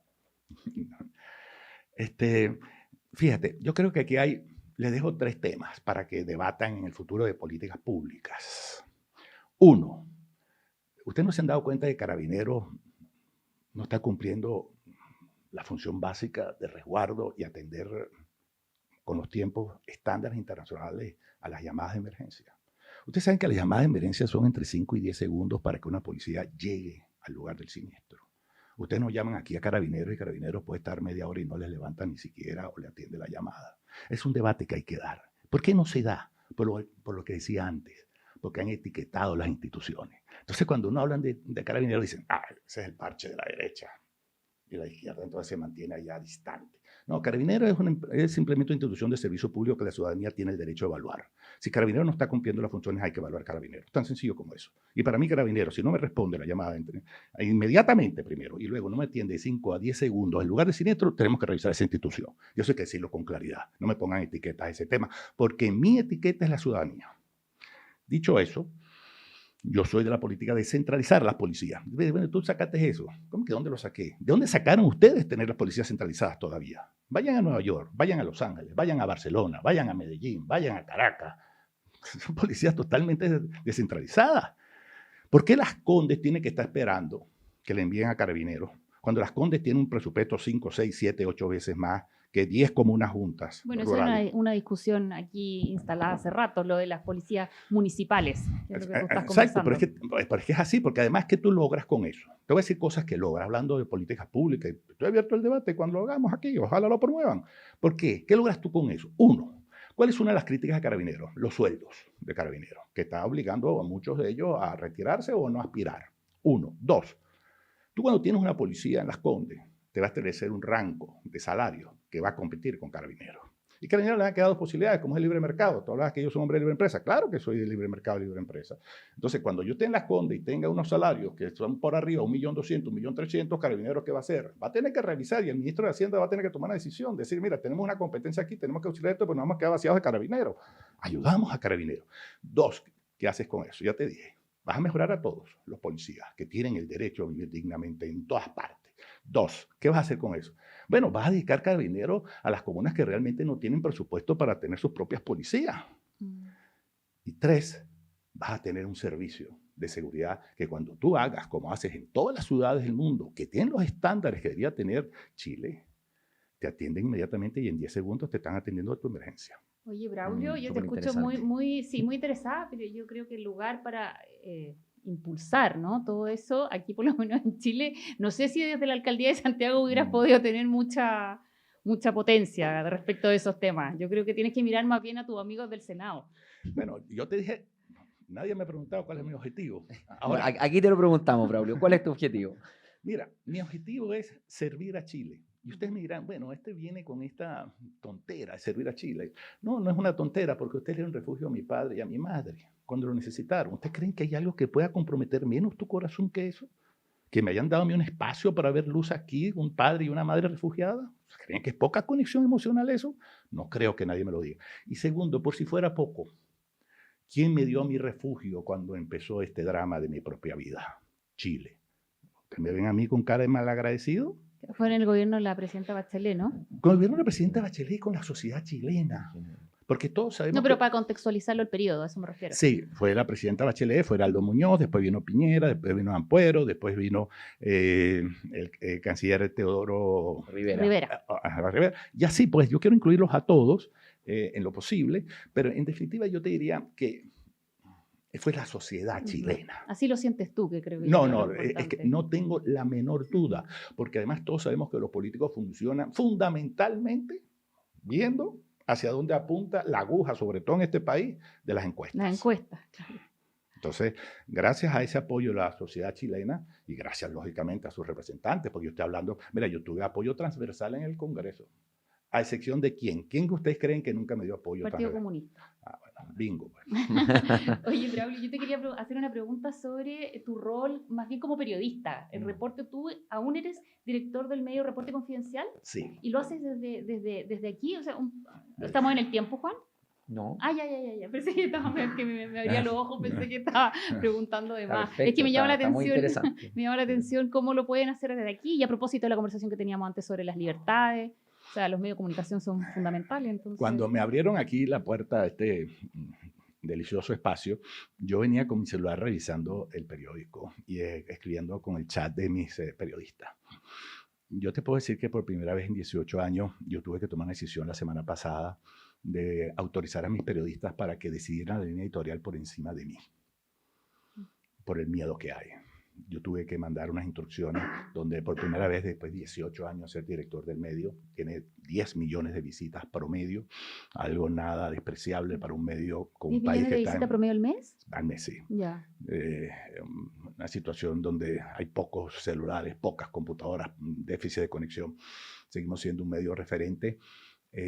Fíjate, yo creo que aquí les dejo 3 temas para que debatan en el futuro de políticas públicas. 1, ¿ustedes no se han dado cuenta de que Carabineros no está cumpliendo la función básica de resguardo y atender con los tiempos estándares internacionales a las llamadas de emergencia? Ustedes saben que las llamadas de emergencia son entre 5 y 10 segundos para que una policía llegue al lugar del siniestro. Ustedes nos llaman aquí a Carabineros y Carabineros puede estar media hora y no les levanta ni siquiera o le atiende la llamada. Es un debate que hay que dar. ¿Por qué no se da? Por lo que decía antes, porque han etiquetado las instituciones. Entonces, cuando uno habla de Carabineros, dicen, ese es el parche de la derecha. Y la izquierda entonces se mantiene allá distante. No, Carabineros es simplemente una institución de servicio público que la ciudadanía tiene el derecho a evaluar. Si Carabineros no está cumpliendo las funciones, hay que evaluar Carabineros. Tan sencillo como eso. Y para mí, Carabineros, si no me responde la llamada inmediatamente primero y luego no me atiende 5 a 10 segundos en lugar de siniestro, tenemos que revisar esa institución. Y eso hay que decirlo con claridad. No me pongan etiquetas a ese tema, porque mi etiqueta es la ciudadanía. Dicho eso, yo soy de la política de centralizar las policías. Bueno, tú sacaste eso. ¿Cómo que dónde lo saqué? ¿De dónde sacaron ustedes tener las policías centralizadas todavía? Vayan a Nueva York, vayan a Los Ángeles, vayan a Barcelona, vayan a Medellín, vayan a Caracas. Son policías totalmente descentralizadas. ¿Por qué Las Condes tienen que estar esperando que le envíen a Carabineros cuando Las Condes tienen un presupuesto 5, 6, 7, 8 veces más que 10 comunas juntas? Bueno, eso es una discusión aquí instalada hace rato, lo de las policías municipales, que es lo que tú estás Exacto, conversando. pero es que es así, porque además que tú logras con eso. Te voy a decir cosas que logras, hablando de políticas públicas. Estoy abierto al debate cuando lo hagamos aquí, ojalá lo promuevan. ¿Por qué? ¿Qué logras tú con eso? 1, ¿cuál es una de las críticas a Carabineros? Los sueldos de Carabineros, que está obligando a muchos de ellos a retirarse o no aspirar. 1. 2, tú cuando tienes una policía en Las Condes, te va a establecer un rango de salario que va a competir con Carabineros. Y Carabineros le han quedado posibilidades, como es el libre mercado. Tú hablas que yo soy hombre de libre empresa. Claro que soy de libre mercado y libre empresa. Entonces, cuando yo esté en Las Condes y tenga unos salarios que son por arriba, 1.200.000, 1.300.000, Carabineros, ¿qué va a hacer? Va a tener que revisar y el ministro de Hacienda va a tener que tomar una decisión. Decir, mira, tenemos una competencia aquí, tenemos que auxiliar esto, pero no vamos a quedar vaciados de Carabineros. Ayudamos a Carabineros. 2, ¿qué haces con eso? Ya te dije. Vas a mejorar a todos los policías que tienen el derecho a vivir dignamente en todas partes. 2, ¿qué vas a hacer con eso? Bueno, vas a dedicar Carabineros a las comunas que realmente no tienen presupuesto para tener sus propias policías. Y 3, vas a tener un servicio de seguridad que cuando tú hagas, como haces en todas las ciudades del mundo, que tienen los estándares que debería tener Chile, te atienden inmediatamente y en 10 segundos te están atendiendo a tu emergencia. Oye, Braulio, yo te Súper escucho sí, muy interesada, pero yo creo que el lugar para impulsar, ¿no? Todo eso, aquí por lo menos en Chile, no sé si desde la alcaldía de Santiago hubieras podido tener mucha potencia respecto de esos temas. Yo creo que tienes que mirar más bien a tus amigos del Senado. Bueno, yo te dije, nadie me ha preguntado cuál es mi objetivo. Ahora, aquí te lo preguntamos, Braulio. ¿Cuál es tu objetivo? Mira, mi objetivo es servir a Chile. Y ustedes me dirán, bueno, este viene con esta tontera de servir a Chile. No, no es una tontera, porque ustedes le dieron refugio a mi padre y a mi madre cuando lo necesitaron. ¿Ustedes creen que hay algo que pueda comprometer menos tu corazón que eso? Que me hayan dado a mí un espacio para ver luz aquí, un padre y una madre refugiada. ¿Creen que es poca conexión emocional eso? No creo que nadie me lo diga. Y segundo, por si fuera poco, ¿quién me dio mi refugio cuando empezó este drama de mi propia vida? Chile. ¿Que me ven a mí con cara de malagradecido? Fue en el gobierno de la presidenta Bachelet, ¿no? Con el gobierno de la presidenta Bachelet y con la sociedad chilena. Porque todos sabemos. No, pero para contextualizarlo el periodo, a eso me refiero. Sí, fue la presidenta Bachelet, fue Heraldo Muñoz, después vino Piñera, después vino Ampuero, después vino el canciller Teodoro Rivera. Y así, pues yo quiero incluirlos a todos en lo posible, pero en definitiva yo te diría que fue la sociedad chilena. Así lo sientes tú, que creo que No, es que no tengo la menor duda, porque además todos sabemos que los políticos funcionan fundamentalmente viendo hacia dónde apunta la aguja, sobre todo en este país, de las encuestas. Las encuestas, claro. Entonces, gracias a ese apoyo de la sociedad chilena y gracias, lógicamente, a sus representantes, porque yo estoy hablando, mira, yo tuve apoyo transversal en el Congreso. ¿A excepción de quién? ¿Quién que ustedes creen que nunca me dio apoyo? Partido Comunista. Ah, bueno, bingo. Pues. Oye, Braulio, yo te quería hacer una pregunta sobre tu rol, más bien como periodista. El reporte, tú aún eres director del medio Reporte Confidencial. Sí. ¿Y lo haces desde aquí? O sea, ¿estamos en el tiempo, Juan? No. Ah, ya. Pensé que me abría los ojos, pensé que estaba preguntando de más. Perfecto, es que me llama la atención. muy interesante. Me llama la atención cómo lo pueden hacer desde aquí. Y a propósito de la conversación que teníamos antes sobre las libertades. O sea, los medios de comunicación son fundamentales. Entonces... Cuando me abrieron aquí la puerta a este delicioso espacio, yo venía con mi celular revisando el periódico y escribiendo con el chat de mis periodistas. Yo te puedo decir que por primera vez en 18 años yo tuve que tomar una decisión la semana pasada de autorizar a mis periodistas para que decidieran la línea editorial por encima de mí, por el miedo que hay. Yo tuve que mandar unas instrucciones donde por primera vez después de 18 años ser director del medio, tiene 10 millones de visitas promedio, algo nada despreciable para un medio con un país que está... ¿10 millones de visitas promedio al mes? Al mes, sí. Ya. Una situación donde hay pocos celulares, pocas computadoras, déficit de conexión. Seguimos siendo un medio referente.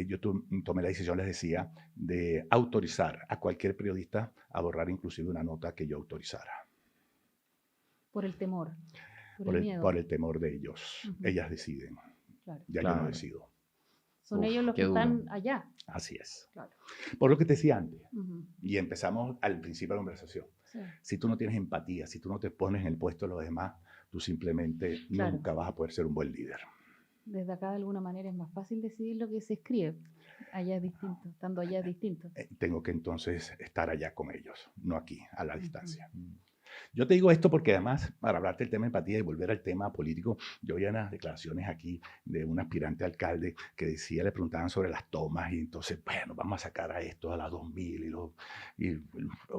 Yo tomé la decisión, les decía, de autorizar a cualquier periodista a borrar inclusive una nota que yo autorizara. Por el temor, por el temor de ellos. Ellas deciden. Claro. Ya yo no decido. Son ellos los que están allá. Así es. Claro. Por lo que te decía antes, y empezamos al principio de la conversación. Sí. Si tú no tienes empatía, si tú no te pones en el puesto de los demás, tú simplemente nunca vas a poder ser un buen líder. Desde acá, de alguna manera, es más fácil decidir lo que se escribe. Allá es distinto, estando allá es distinto. Tengo que entonces estar allá con ellos, no aquí, a la distancia. Yo te digo esto porque además, para hablarte del tema de empatía y volver al tema político, yo vi unas declaraciones aquí de un aspirante alcalde que decía, le preguntaban sobre las tomas y entonces, bueno, vamos a sacar a esto a las 2000 y lo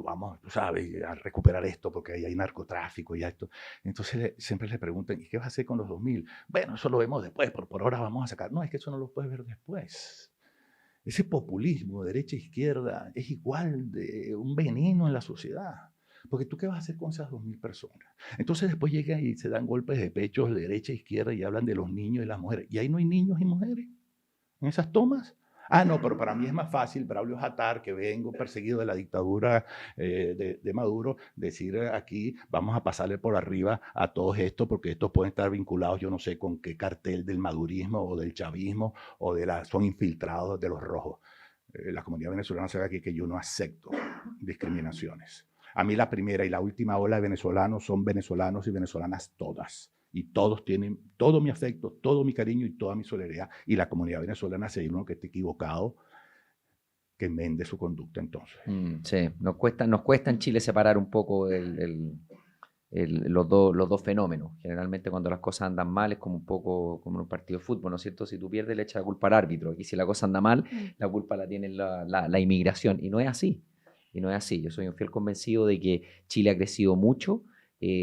vamos, tú sabes, a recuperar esto porque ahí hay narcotráfico y esto. Entonces siempre le preguntan, ¿y qué vas a hacer con los 2000? Bueno, eso lo vemos después, por ahora vamos a sacar. No, es que eso no lo puedes ver después. Ese populismo, derecha e izquierda, es igual de un veneno en la sociedad. Porque tú, ¿qué vas a hacer con esas 2000 personas? Entonces después llegan y se dan golpes de pechos de derecha e izquierda y hablan de los niños y las mujeres. ¿Y ahí no hay niños y mujeres en esas tomas? Ah, no, pero para mí es más fácil, Braulio Jatar, que vengo perseguido de la dictadura de Maduro, decir aquí, vamos a pasarle por arriba a todos estos, porque estos pueden estar vinculados, yo no sé con qué cartel del madurismo o del chavismo, o son infiltrados de los rojos. La comunidad venezolana sabe aquí que yo no acepto discriminaciones. A mí la primera y la última ola de venezolanos son venezolanos y venezolanas todas. Y todos tienen todo mi afecto, todo mi cariño y toda mi solidaridad. Y la comunidad venezolana, si hay uno que esté equivocado, que enmende su conducta entonces. Sí, nos cuesta en Chile separar un poco los dos fenómenos. Generalmente cuando las cosas andan mal es como un poco como en un partido de fútbol, ¿no es cierto? Si tú pierdes le echas la culpa al árbitro, y si la cosa anda mal, la culpa la tiene la inmigración, y no es así. Y no es así. Yo soy un fiel convencido de que Chile ha crecido mucho,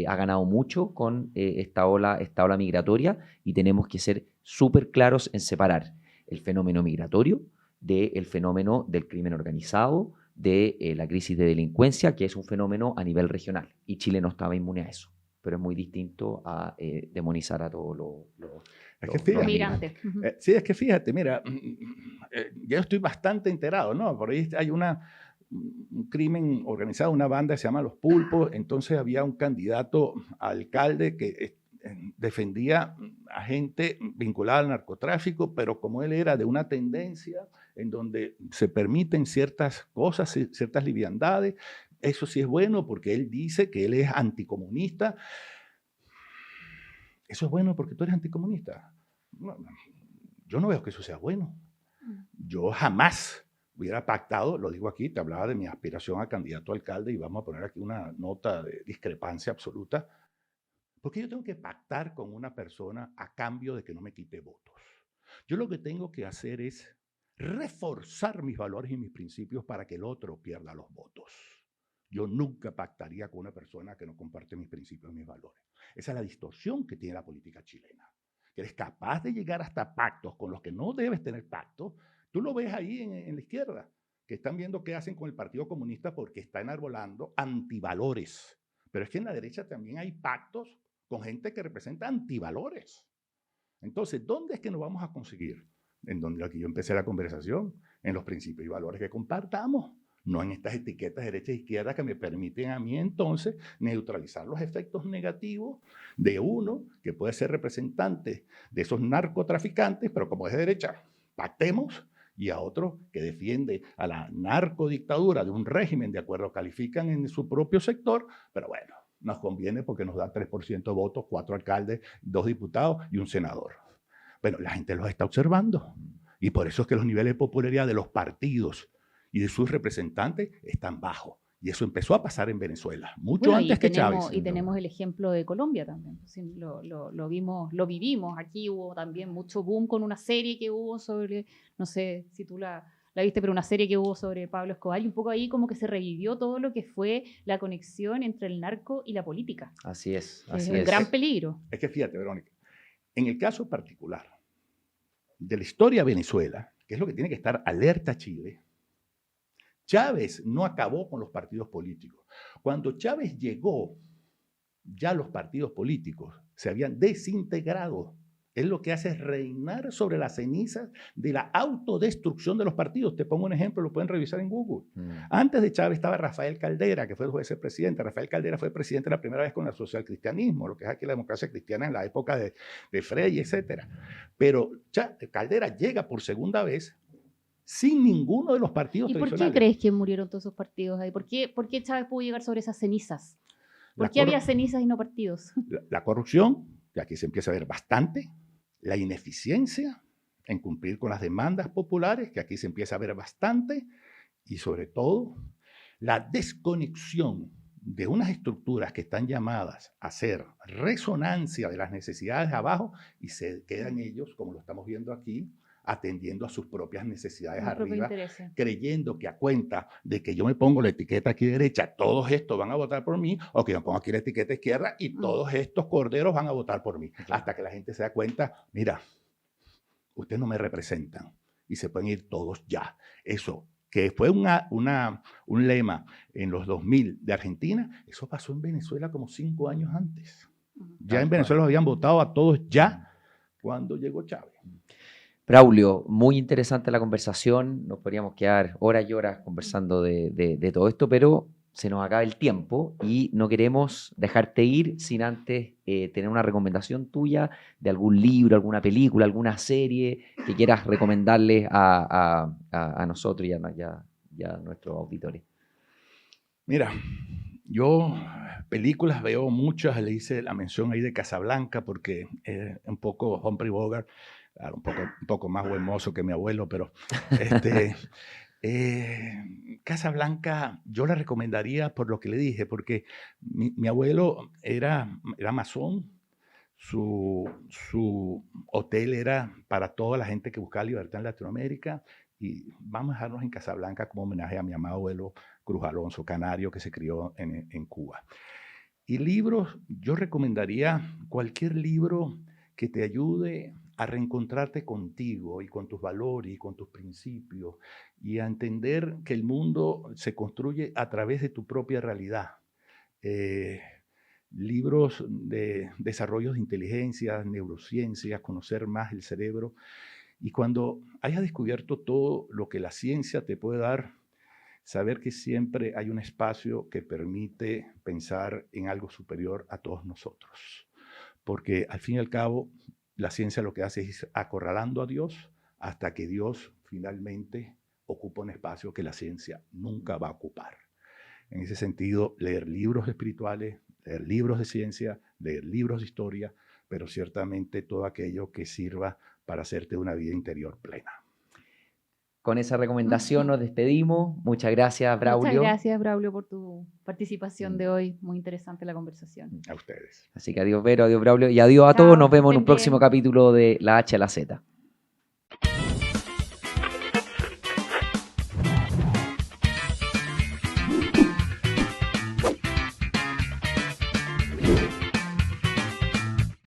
ha ganado mucho con esta ola migratoria, y tenemos que ser súper claros en separar el fenómeno migratorio del fenómeno del crimen organizado, de la crisis de delincuencia, que es un fenómeno a nivel regional. Y Chile no estaba inmune a eso. Pero es muy distinto a demonizar a todos los migrantes. Sí, es que fíjate, mira, yo estoy bastante enterado, ¿no? Por ahí hay un crimen organizado, una banda que se llama Los Pulpos. Entonces había un candidato a alcalde que defendía a gente vinculada al narcotráfico, pero como él era de una tendencia en donde se permiten ciertas cosas, ciertas liviandades, eso sí es bueno porque él dice que él es anticomunista. Eso es bueno porque tú eres anticomunista. No, yo no veo que eso sea bueno. Yo jamás hubiera pactado, lo digo aquí, te hablaba de mi aspiración a candidato a alcalde y vamos a poner aquí una nota de discrepancia absoluta. Porque yo tengo que pactar con una persona a cambio de que no me quite votos. Yo lo que tengo que hacer es reforzar mis valores y mis principios para que el otro pierda los votos. Yo nunca pactaría con una persona que no comparte mis principios y mis valores. Esa es la distorsión que tiene la política chilena. Que eres capaz de llegar hasta pactos con los que no debes tener pactos. Tú lo ves ahí en la izquierda, que están viendo qué hacen con el Partido Comunista porque está enarbolando antivalores. Pero es que en la derecha también hay pactos con gente que representa antivalores. Entonces, ¿dónde es que nos vamos a conseguir? En donde aquí yo empecé la conversación, en los principios y valores que compartamos, no en estas etiquetas derecha e izquierda que me permiten a mí entonces neutralizar los efectos negativos de uno que puede ser representante de esos narcotraficantes, pero como es de derecha, pactemos, y a otro que defiende a la narcodictadura de un régimen, de acuerdo, califican en su propio sector, pero bueno, nos conviene porque nos da 3% de votos, 4 alcaldes, 2 diputados y un senador. Bueno, la gente los está observando y por eso es que los niveles de popularidad de los partidos y de sus representantes están bajos. Y eso empezó a pasar en Venezuela, mucho antes que Chávez. Y tenemos el ejemplo de Colombia también. Lo vivimos. Aquí hubo también mucho boom con una serie que hubo sobre, no sé si tú la viste, pero una serie que hubo sobre Pablo Escobar, y un poco ahí como que se revivió todo lo que fue la conexión entre el narco y la política. Así es. Es un gran peligro. Es que fíjate, Verónica, en el caso particular de la historia de Venezuela, que es lo que tiene que estar alerta Chile, Chávez no acabó con los partidos políticos. Cuando Chávez llegó, ya los partidos políticos se habían desintegrado. Él lo que hace es reinar sobre las cenizas de la autodestrucción de los partidos. Te pongo un ejemplo, lo pueden revisar en Google. Antes de Chávez estaba Rafael Caldera, que fue el vicepresidente. Rafael Caldera fue presidente la primera vez con el socialcristianismo, lo que es aquí la democracia cristiana en la época de Frei, etc. Pero Caldera llega por segunda vez sin ninguno de los partidos tradicionales. ¿Y por qué crees que murieron todos esos partidos ahí? ¿Por qué Chávez pudo llegar sobre esas cenizas? ¿Por qué había cenizas y no partidos? La corrupción, que aquí se empieza a ver bastante, la ineficiencia en cumplir con las demandas populares, que aquí se empieza a ver bastante, y sobre todo la desconexión de unas estructuras que están llamadas a hacer resonancia de las necesidades de abajo y se quedan ellos, como lo estamos viendo aquí, atendiendo a sus propias necesidades arriba, creyendo que a cuenta de que yo me pongo la etiqueta aquí derecha, todos estos van a votar por mí, o que yo pongo aquí la etiqueta izquierda y todos estos corderos van a votar por mí. Hasta que la gente se da cuenta, mira, ustedes no me representan y se pueden ir todos ya. Eso, que fue un lema en los 2000 de Argentina, eso pasó en Venezuela como 5 años antes. Ya en Venezuela habían votado a todos ya cuando llegó Chávez. Braulio, muy interesante la conversación, nos podríamos quedar horas y horas conversando de todo esto, pero se nos acaba el tiempo y no queremos dejarte ir sin antes tener una recomendación tuya de algún libro, alguna película, alguna serie que quieras recomendarles a nosotros y a nuestros auditores. Mira, yo películas veo muchas, le hice la mención ahí de Casablanca porque un poco Humphrey Bogart, un poco más buen mozo que mi abuelo, pero Casablanca yo la recomendaría por lo que le dije, porque mi abuelo era masón, su hotel era para toda la gente que buscaba libertad en Latinoamérica, y vamos a dejarnos en Casablanca como homenaje a mi amado abuelo Cruz Alonso, canario que se crió en Cuba. Y libros, yo recomendaría cualquier libro que te ayude a reencontrarte contigo y con tus valores y con tus principios y a entender que el mundo se construye a través de tu propia realidad. Libros de desarrollo de inteligencia, neurociencias, conocer más el cerebro. Y cuando hayas descubierto todo lo que la ciencia te puede dar, saber que siempre hay un espacio que permite pensar en algo superior a todos nosotros. Porque al fin y al cabo, la ciencia lo que hace es acorralando a Dios hasta que Dios finalmente ocupa un espacio que la ciencia nunca va a ocupar. En ese sentido, leer libros espirituales, leer libros de ciencia, leer libros de historia, pero ciertamente todo aquello que sirva para hacerte una vida interior plena. Con esa recomendación nos despedimos. Muchas gracias, Braulio. Muchas gracias, Braulio, por tu participación de hoy. Muy interesante la conversación. A ustedes. Así que adiós, Vero, adiós, Braulio, y adiós a todos. Nos vemos en un próximo capítulo de La H a la Z.